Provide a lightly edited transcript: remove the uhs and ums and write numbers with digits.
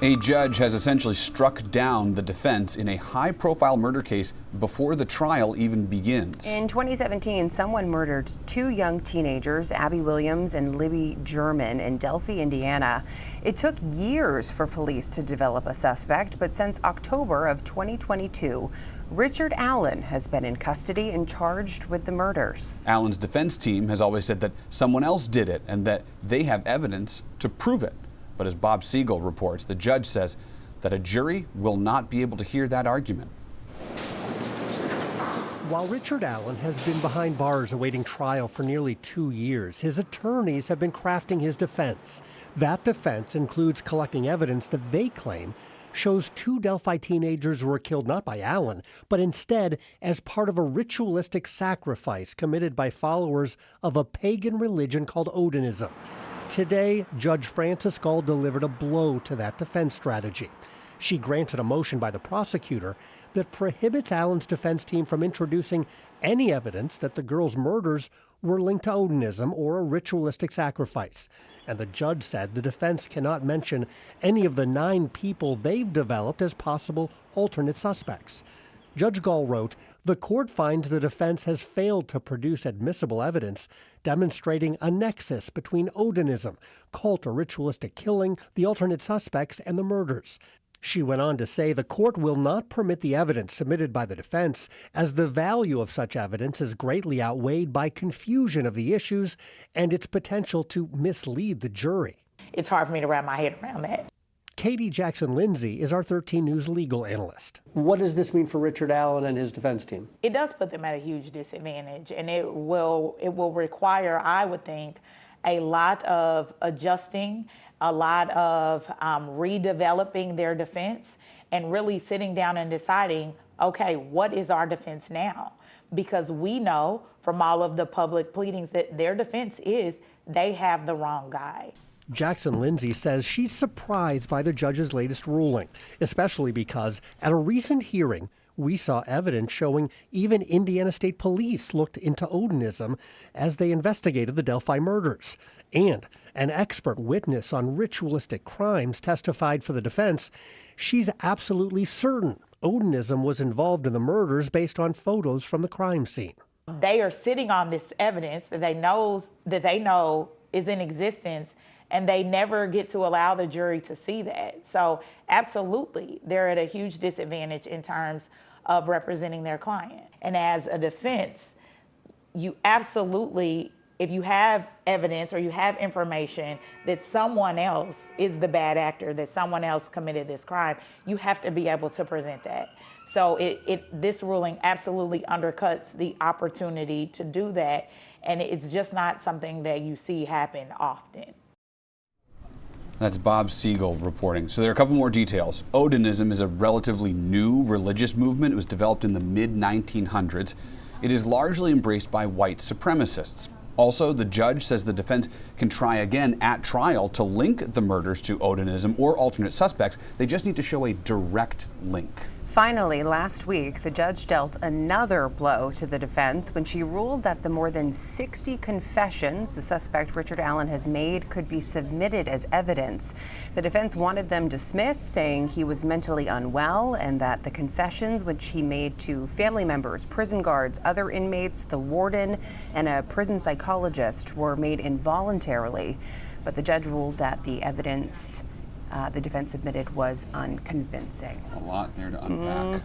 A judge has essentially struck down the defense in a high-profile murder case before the trial even begins. In 2017, someone murdered two young teenagers, Abby Williams and Libby German, in Delphi, Indiana. It took years for police to develop a suspect, but since October of 2022, Richard Allen has been in custody and charged with the murders. Allen's defense team has always said that someone else did it and that they have evidence to prove it. But as Bob Siegel reports, the judge says that a jury will not be able to hear that argument. While Richard Allen has been behind bars awaiting trial for nearly 2 years, his attorneys have been crafting his defense. That defense includes collecting evidence that they claim shows two Delphi teenagers were killed not by Allen, but instead as part of a ritualistic sacrifice committed by followers of a pagan religion called Odinism. Today, Judge Frances Gull delivered a blow to that defense strategy. She granted a motion by the prosecutor that prohibits Allen's defense team from introducing any evidence that the girls' murders were linked to Odinism or a ritualistic sacrifice. And the judge said the defense cannot mention any of the 9 people they've developed as possible alternate suspects. Judge Gull wrote, "The court finds the defense has failed to produce admissible evidence demonstrating a nexus between Odinism, cult or ritualistic killing, the alternate suspects, and the murders." She went on to say the court will not permit the evidence submitted by the defense, as the value of such evidence is greatly outweighed by confusion of the issues and its potential to mislead the jury. It's hard for me to wrap my head around that. Katie Jackson-Lindsay is our 13 News legal analyst. What does this mean for Richard Allen and his defense team? It does put them at a huge disadvantage, and it will require, I would think, a lot of adjusting, a lot of redeveloping their defense, and really sitting down and deciding, okay, what is our defense now? Because we know from all of the public pleadings that their defense is they have the wrong guy. Jackson-Lindsay says she's surprised by the judge's latest ruling, especially because at a recent hearing, we saw evidence showing even Indiana State Police looked into Odinism as they investigated the Delphi murders. And an expert witness on ritualistic crimes testified for the defense. She's absolutely certain Odinism was involved in the murders based on photos from the crime scene. They are sitting on this evidence that they know is in existence, and they never get to allow the jury to see that. So absolutely, they're at a huge disadvantage in terms of representing their client. And as a defense, you absolutely, if you have evidence or you have information that someone else is the bad actor, that someone else committed this crime, you have to be able to present that. So this ruling absolutely undercuts the opportunity to do that, and it's just not something that you see happen often. That's Bob Siegel reporting. So there are a couple more details. Odinism is a relatively new religious movement. It was developed in the mid-1900s. It is largely embraced by white supremacists. Also, the judge says the defense can try again at trial to link the murders to Odinism or alternate suspects. They just need to show a direct link. Finally, last week, the judge dealt another blow to the defense when she ruled that the more than 60 confessions the suspect Richard Allen has made could be submitted as evidence. The defense wanted them dismissed, saying he was mentally unwell and that the confessions which he made to family members, prison guards, other inmates, the warden, and a prison psychologist were made involuntarily. But the judge ruled that the evidence the defense submitted was unconvincing. A lot there to unpack.